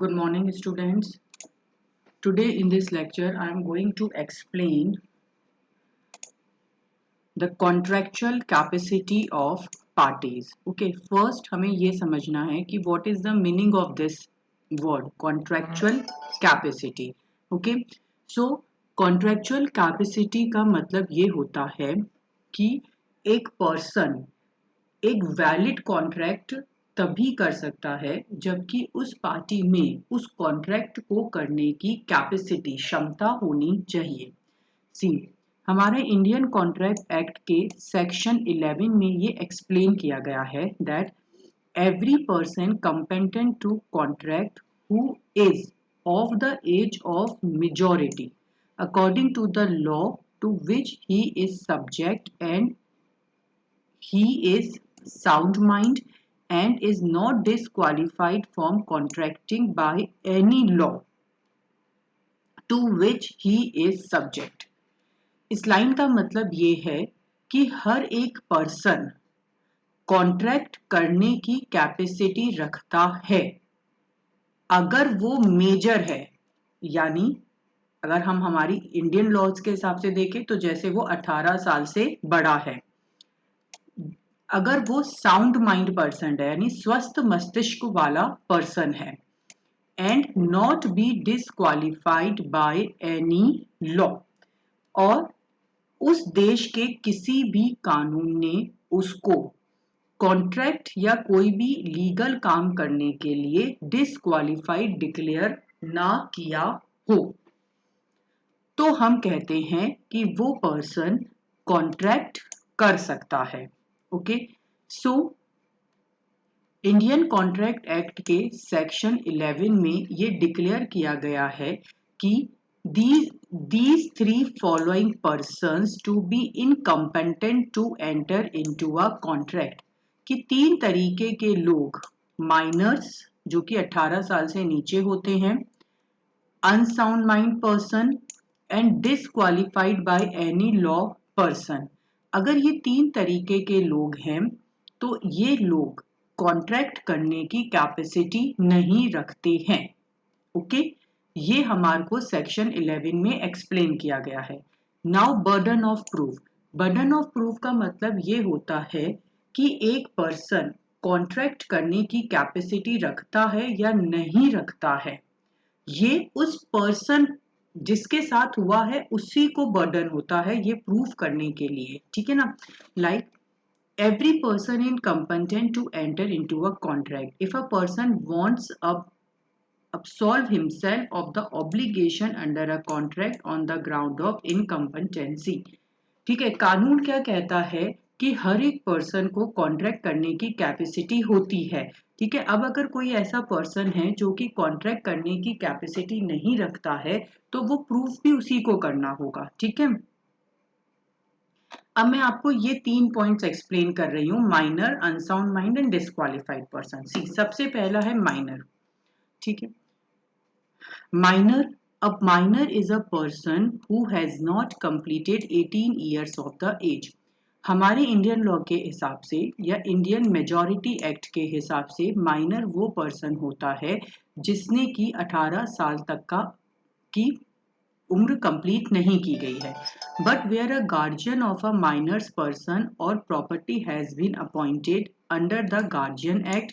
Good morning, students. Today in this lecture, I am going to explain the contractual capacity of parties. Okay, first हमें ये समझना है कि what is the meaning of this word contractual capacity. Okay, so contractual capacity का मतलब ये होता है कि एक पर्सन एक वैलिड कॉन्ट्रैक्ट तभी कर सकता है जबकि उस पार्टी में उस कॉन्ट्रैक्ट को करने की कैपेसिटी क्षमता होनी चाहिए। सी हमारे इंडियन कॉन्ट्रैक्ट एक्ट के सेक्शन 11 में ये एक्सप्लेन किया गया है that every person competent to contract who is of the age of majority according to the law to which he is subject and he is sound mind and is not disqualified from contracting by any law to which he is subject. इस line का मतलब ये है कि हर एक person contract करने की capacity रखता है अगर वो मेजर है, यानी अगर हम हमारी इंडियन लॉज के हिसाब से देखें तो जैसे वो 18 साल से बड़ा है, अगर वो साउंड माइंड पर्सन है यानी स्वस्थ मस्तिष्क वाला पर्सन है and not be disqualified by any law, और उस देश के किसी भी कानून ने उसको कॉन्ट्रैक्ट या कोई भी लीगल काम करने के लिए डिसक्वालिफाइड डिक्लेयर ना किया हो, तो हम कहते हैं कि वो पर्सन कॉन्ट्रैक्ट कर सकता है। Okay, so Indian contract act के सेक्शन 11 में ये डिक्लेयर किया गया है कि these three following persons to be incompetent to enter into a contract, कि 3 तरीके के लोग, माइनर्स जो कि 18 साल से नीचे होते हैं, unsound mind person and disqualified by any law person, अगर ये 3 तरीके के लोग हैं तो ये लोग कॉन्ट्रैक्ट करने की कैपेसिटी नहीं रखते हैं। ओके, ये हमारे को सेक्शन 11 में एक्सप्लेन किया गया है। Now burden of proof, burden of proof का मतलब ये होता है कि एक पर्सन कॉन्ट्रैक्ट करने की कैपेसिटी रखता है या नहीं रखता है, ये उस पर्सन जिसके साथ हुआ है उसी को बर्डन होता है ये प्रूफ करने के लिए, ठीक है ना। Like every person is competent to enter into a contract if a person wants absolve himself of the obligation under a contract on the ground of incompetency। ठीक है, कानून क्या कहता है कि हर एक पर्सन को कॉन्ट्रैक्ट करने की कैपेसिटी होती है। ठीक है, अब अगर कोई ऐसा पर्सन है जो कि कॉन्ट्रैक्ट करने की कैपेसिटी नहीं रखता है तो वो प्रूफ भी उसी को करना होगा। ठीक है, अब मैं आपको ये 3 पॉइंट्स एक्सप्लेन कर रही हूँ, minor, unsound mind and disqualified person. See सबसे पहला है माइनर। ठीक है, minor, a minor is a person who has not completed 18 years of the age। हमारे इंडियन लॉ के हिसाब से या इंडियन मेजॉरिटी एक्ट के हिसाब से माइनर वो पर्सन होता है जिसने की 18 साल तक की उम्र कंप्लीट नहीं की गई है, but where a guardian of a minors person और property has been appointed under the guardian act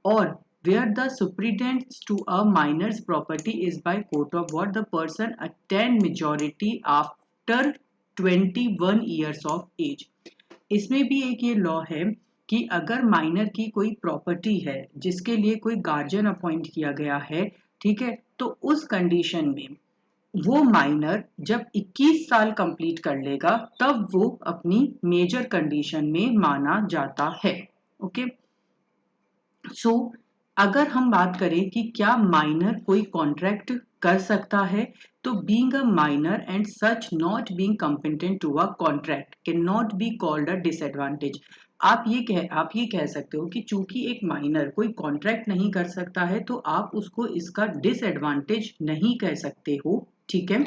और where the superintendence to a minor's property is by court of what the person attained majority after 21 years of age। इसमें भी एक ये law है कि अगर minor की कोई प्रॉपर्टी है जिसके लिए कोई गार्जियन अपॉइंट किया गया है, ठीक है, तो उस कंडीशन में वो माइनर जब 21 साल कंप्लीट कर लेगा तब वो अपनी मेजर कंडीशन में माना जाता है। ओके, सो अगर हम बात करें कि क्या माइनर कोई कॉन्ट्रैक्ट कर सकता है, तो being a minor and such not being competent to a contract can not be called a disadvantage. आप ये कह सकते हो कि चूंकि एक माइनर कोई कॉन्ट्रैक्ट नहीं कर सकता है तो आप उसको इसका डिसएडवांटेज नहीं कह सकते हो। ठीक है,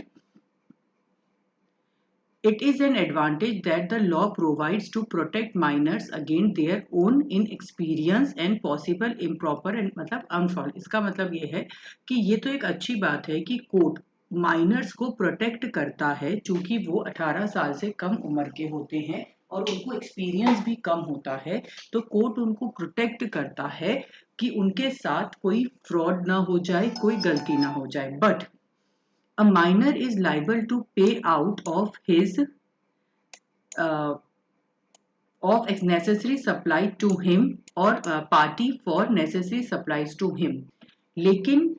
It is an advantage that the law provides to protect minors against their own inexperience and possible improper and मतलब unfold। इसका मतलब ये है कि ये तो एक अच्छी बात है कि कोर्ट माइनर्स को प्रोटेक्ट करता है क्योंकि वो 18 साल से कम उम्र के होते हैं और उनको एक्सपीरियंस भी कम होता है। तो कोर्ट उनको प्रोटेक्ट करता है कि उनके साथ कोई फ्रॉड ना हो जाए, कोई गलती ना हो जाए। But a minor is liable to pay out uh, of necessary supply to him or party for necessary supplies to him। लेकिन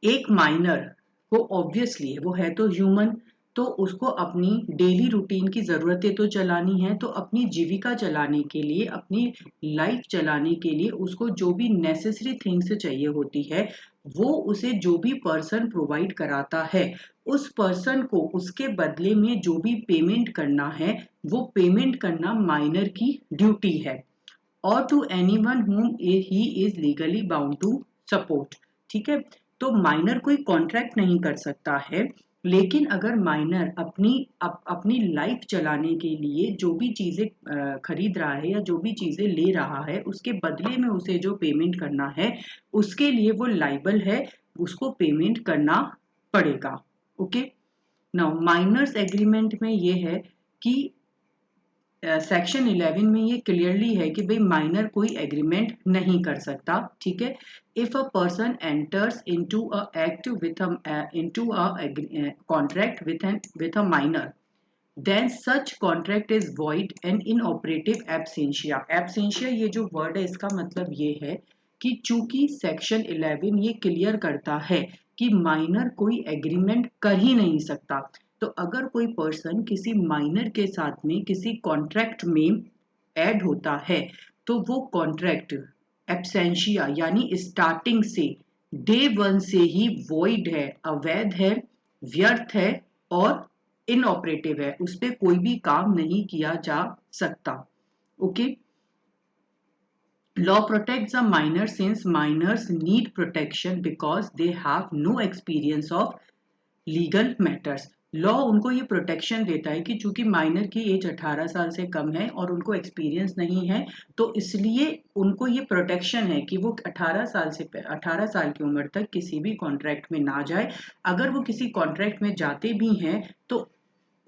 एक माइनर वो ऑब्वियसली वो है तो ह्यूमन, तो उसको अपनी डेली रूटीन की ज़रूरतें तो चलानी है, तो अपनी जीविका चलाने के लिए, अपनी लाइफ चलाने के लिए उसको जो भी नेसेसरी थिंग्स चाहिए होती है वो उसे जो भी पर्सन प्रोवाइड कराता है, उस पर्सन को उसके बदले में जो भी पेमेंट करना है वो पेमेंट करना माइनर की ड्यूटी है। और to anyone whom he is legally bound to support। ठीक है, तो माइनर कोई कॉन्ट्रैक्ट नहीं कर सकता है, लेकिन अगर माइनर अपनी लाइफ चलाने के लिए जो भी चीजें खरीद रहा है या जो भी चीजें ले रहा है उसके बदले में उसे जो पेमेंट करना है उसके लिए वो लाइबल है, उसको पेमेंट करना पड़ेगा। ओके, नाउ माइनर्स एग्रीमेंट में ये है कि सेक्शन 11 में ये क्लियरली है कि भाई माइनर कोई एग्रीमेंट नहीं कर सकता। ठीक है, if a person enters into a act with into a contract with a minor then such contract is void and inoperative absentia। absentia ये जो वर्ड है इसका मतलब ये है कि चूंकि सेक्शन 11 ये क्लियर करता है कि माइनर कोई एग्रीमेंट कर ही नहीं सकता, तो अगर कोई पर्सन किसी माइनर के साथ में किसी कॉन्ट्रैक्ट में ऐड होता है तो वो कॉन्ट्रैक्ट एब्सेंशिया यानी स्टार्टिंग से डे वन से ही वॉइड है, अवैध है, व्यर्थ है और इनऑपरेटिव है, उस पर कोई भी काम नहीं किया जा सकता। Okay, law protects a minor since minors need protection because they have no experience of legal matters. Law उनको ये प्रोटेक्शन देता है कि चूंकि माइनर की एज 18 साल से कम है और उनको एक्सपीरियंस नहीं है, तो इसलिए उनको ये प्रोटेक्शन है कि वो 18 साल की उम्र तक किसी भी कॉन्ट्रैक्ट में ना जाए। अगर वो किसी कॉन्ट्रैक्ट में जाते भी हैं तो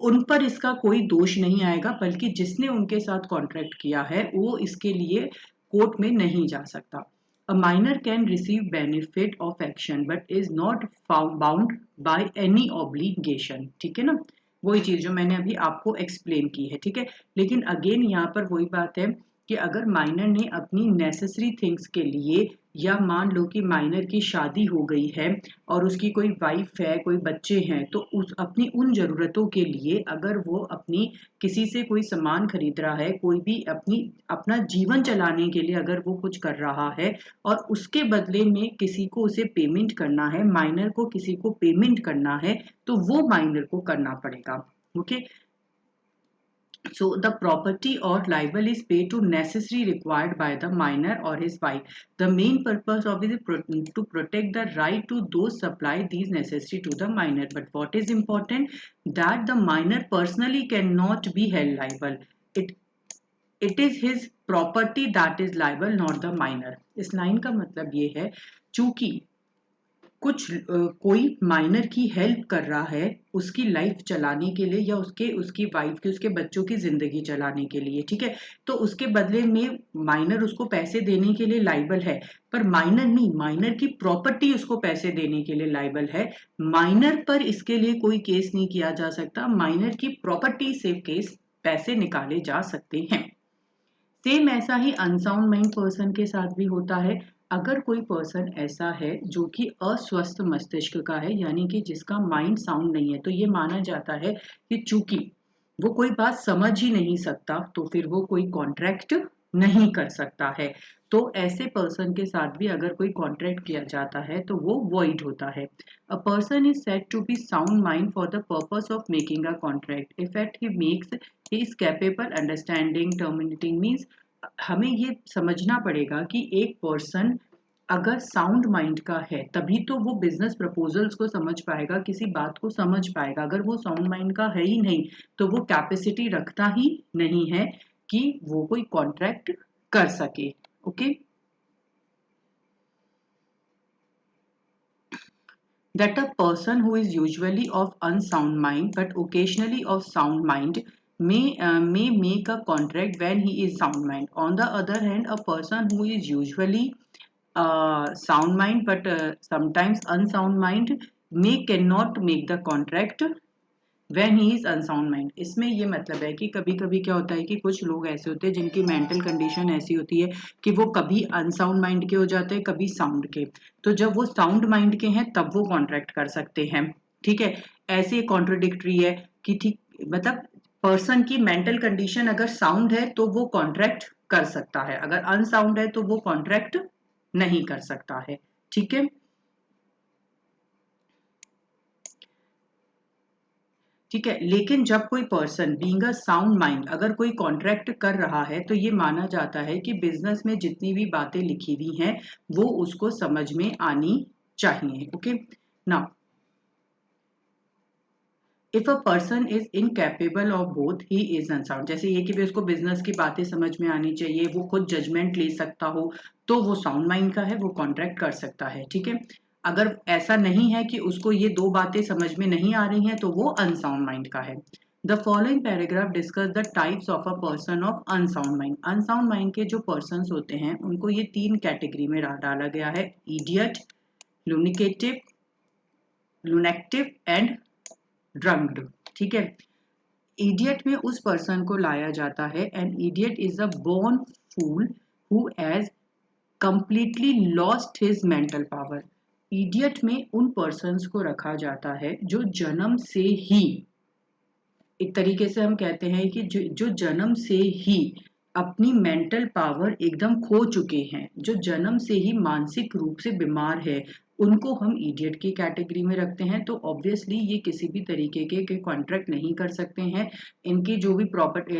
उन पर इसका कोई दोष नहीं आएगा, बल्कि जिसने उनके साथ कॉन्ट्रैक्ट किया है वो इसके लिए कोर्ट में नहीं जा सकता। A minor can receive benefit of action but is not bound by any obligation। ठीक है ना, वही चीज जो मैंने अभी आपको एक्सप्लेन की है। ठीक है, लेकिन अगेन यहाँ पर वही बात है कि अगर माइनर ने अपनी नेसेसरी थिंग्स के लिए, या मान लो कि माइनर की शादी हो गई है और उसकी कोई वाइफ है, कोई बच्चे हैं, तो उस अपनी उन जरूरतों के लिए अगर वो अपनी किसी से कोई सामान खरीद रहा है, कोई भी अपना जीवन चलाने के लिए अगर वो कुछ कर रहा है और उसके बदले में किसी को उसे पेमेंट करना है, माइनर को किसी को पेमेंट करना है, तो वो माइनर को करना पड़ेगा। Okay, so the property or liable is paid to necessary required by the minor or his wife। The main purpose of it is to protect the right to those supply these necessary to the minor। But what is important that the minor personally cannot be held liable। It it is his property that is liable, not the minor। इस line का मतलब ये है चूंकि कोई minor की help कर रहा है उसकी लाइफ चलाने के लिए या उसकी वाइफ की, उसके बच्चों की जिंदगी चलाने के लिए। ठीक है, तो उसके बदले में माइनर उसको पैसे देने के लिए लाइबल है, पर माइनर नहीं, माइनर की प्रॉपर्टी उसको पैसे देने के लिए लाइबल है। माइनर पर इसके लिए कोई केस नहीं किया जा सकता, माइनर की प्रॉपर्टी से केस पैसे निकाले जा सकते हैं। सेम ऐसा ही अनसाउंड माइंड पर्सन के साथ भी होता है। अगर कोई पर्सन ऐसा है जो कि अस्वस्थ मस्तिष्क का है, यानी कि जिसका माइंड साउंड नहीं है, तो ये माना जाता है कि चूंकि वो कोई बात समझ ही नहीं सकता तो फिर वो कोई कॉन्ट्रैक्ट नहीं कर सकता है। तो ऐसे पर्सन के साथ भी अगर कोई कॉन्ट्रैक्ट किया जाता है तो वो वॉइड होता है। A person is said to be sound mind for the purpose of making a contract if at he makes he is capable understanding terminating means. हमें ये समझना पड़ेगा कि एक पर्सन अगर साउंड माइंड का है तभी तो वो बिजनेस प्रपोजल्स को समझ पाएगा, किसी बात को समझ पाएगा। अगर वो साउंड माइंड का है ही नहीं तो वो कैपेसिटी रखता ही नहीं है कि वो कोई कॉन्ट्रैक्ट कर सके। Okay, that a person who is usually of unsound mind but occasionally of sound mind may make a contract when he is sound mind. On the other hand, a person who is usually sound mind but sometimes unsound mind may cannot make the contract when he is unsound mind। इसमें ये मतलब है कि कभी कभी क्या होता है कि कुछ लोग ऐसे होते हैं जिनकी मेंटल कंडीशन ऐसी होती है कि वो कभी अनसाउंड माइंड के हो जाते हैं, कभी साउंड के। तो जब वो साउंड माइंड के हैं तब वो कॉन्ट्रैक्ट कर सकते हैं। ठीक है, ऐसे कॉन्ट्रोडिक्टरी है कि ठीक मतलब पर्सन की मेंटल कंडीशन अगर साउंड है तो वो कॉन्ट्रैक्ट कर सकता है, अगर अनसाउंड है तो वो कॉन्ट्रैक्ट नहीं कर सकता है। ठीक है, ठीक है, लेकिन जब कोई person being a sound mind अगर कोई कॉन्ट्रैक्ट कर रहा है तो ये माना जाता है कि बिजनेस में जितनी भी बातें लिखी हुई हैं वो उसको समझ में आनी चाहिए। Okay, now if a person is incapable of both he is unsound, जैसे ये कि भी उसको बिजनेस की बातें समझ में आनी चाहिए, वो खुद जजमेंट ले सकता हो, तो वो साउंड माइंड का है, वो कॉन्ट्रैक्ट कर सकता है। ठीक है, अगर ऐसा नहीं है कि उसको ये दो बातें समझ में नहीं आ रही हैं तो वो अनसाउंड माइंड का है। The following paragraph discuss the types of a person of unsound mind. Unsound mind के जो पर्सन होते हैं उनको ये तीन कैटेगरी में डाला गया है: इडियट, लुनिकेटिव लुनेक्टिव एंड ड्रंक्ड। ठीक है, इडियट में उस पर्सन को लाया जाता है, an idiot is a born fool who has completely lost his mental power. Idiot में उन पर्सन्स को रखा जाता है जो जन्म से ही, एक तरीके से हम कहते हैं कि जो जन्म से ही अपनी मेंटल पावर एकदम खो चुके हैं, जो जन्म से ही मानसिक रूप से बीमार है, उनको हम इडियट की कैटेगरी में रखते हैं। तो ऑब्वियसली ये किसी भी तरीके के कॉन्ट्रैक्ट नहीं कर सकते हैं। इनकी जो भी प्रॉपर्टी,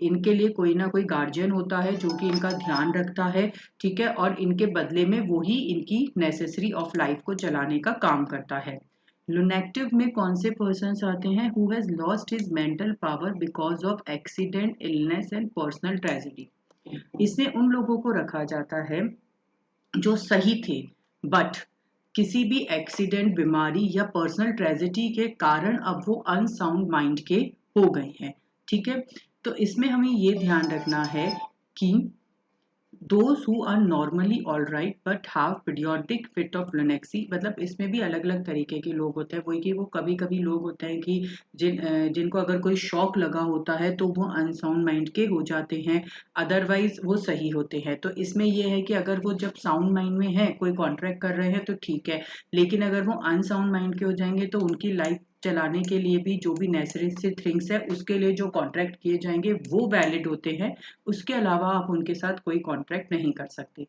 इनके लिए कोई ना कोई गार्जियन होता है जो कि इनका ध्यान रखता है। ठीक है, और इनके बदले में वही इनकी नेसेसरी ऑफ लाइफ को चलाने का काम करता है। लुनेक्टिव में कौन से पर्सन आते हैं? Who has lost his mental power because of accident, illness and personal tragedy. इसमें उन लोगों को रखा जाता है जो सही थे बट किसी भी एक्सीडेंट, बीमारी या पर्सनल ट्रेजेडी के कारण अब वो अनसाउंड माइंड के हो गए हैं। ठीक है, तो इसमें हमें ये ध्यान रखना है कि those who are normally all right but have periodic fit of lunacy, मतलब इसमें भी अलग अलग तरीके के लोग होते हैं। वही कि वो कभी कभी लोग होते हैं कि जिनको अगर कोई शॉक लगा होता है तो वो अनसाउंड माइंड के हो जाते हैं, अदरवाइज वो सही होते हैं। तो इसमें ये है कि अगर वो जब साउंड माइंड में है, कोई कॉन्ट्रैक्ट कर रहे हैं तो ठीक है, लेकिन अगर वो अनसाउंड माइंड के हो जाएंगे तो उनकी लाइफ चलाने के लिए भी जो भी नेसेसरी थिंग्स है उसके लिए जो कॉन्ट्रैक्ट किए जाएंगे वो वैलिड होते हैं। उसके अलावा आप उनके साथ कोई कॉन्ट्रैक्ट नहीं कर सकते।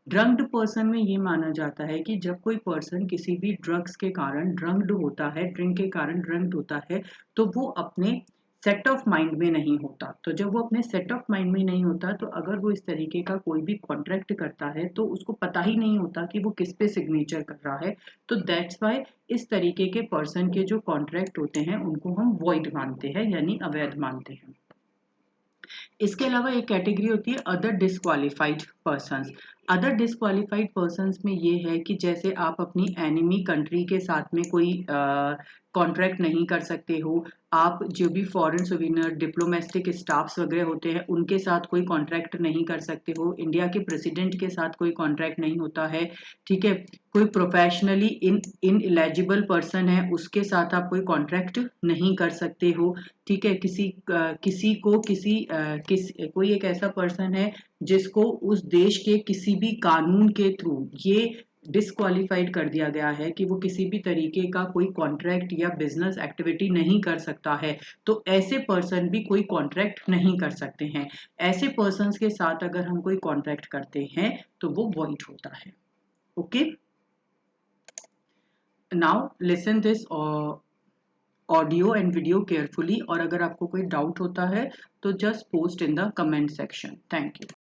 ड्रग्ड पर्सन में ये माना जाता है कि जब कोई पर्सन किसी भी ड्रग्स के कारण ड्रग्ड होता है, ड्रिंक के कारण ड्रग्ड होता है, तो वो अपने सेट ऑफ माइंड में नहीं होता। तो जब वो अपने सेट ऑफ माइंड में नहीं होता तो अगर वो इस तरीके का कोई भी कॉन्ट्रैक्ट करता है तो उसको पता ही नहीं होता कि वो किस पे सिग्नेचर कर रहा है। तो दैट्स वाई इस तरीके के पर्सन के जो कॉन्ट्रैक्ट होते हैं उनको हम वॉइड मानते हैं, यानी अवैध मानते हैं। इसके अलावा एक कैटेगरी होती है other disqualified persons. Other disqualified persons में ये है कि जैसे आप अपनी एनिमी कंट्री के साथ में कोई कॉन्ट्रैक्ट नहीं कर सकते हो, आप जो भी फॉरेन सोविनर डिप्लोमेटिक स्टाफ्स वगैरह होते हैं उनके साथ कोई कॉन्ट्रैक्ट नहीं कर सकते हो, इंडिया के प्रेसिडेंट के साथ कोई कॉन्ट्रैक्ट नहीं होता है। ठीक है, कोई प्रोफेशनली इन एलिजिबल पर्सन है उसके साथ आप कोई कॉन्ट्रैक्ट नहीं कर सकते हो। ठीक है, किसी को कोई एक ऐसा पर्सन है जिसको उस देश के किसी भी कानून के थ्रू ये डिस्क्वालिफाइड कर दिया गया है कि वो किसी भी तरीके का कोई कॉन्ट्रैक्ट या बिजनेस एक्टिविटी नहीं कर सकता है, तो ऐसे पर्सन भी कोई कॉन्ट्रैक्ट नहीं कर सकते हैं। ऐसे पर्सन्स के साथ अगर हम कोई कॉन्ट्रैक्ट करते हैं तो वो वॉइड होता है। Okay, now listen this audio and video carefully, और अगर आपको कोई डाउट होता है तो just post in the comment section. Thank you.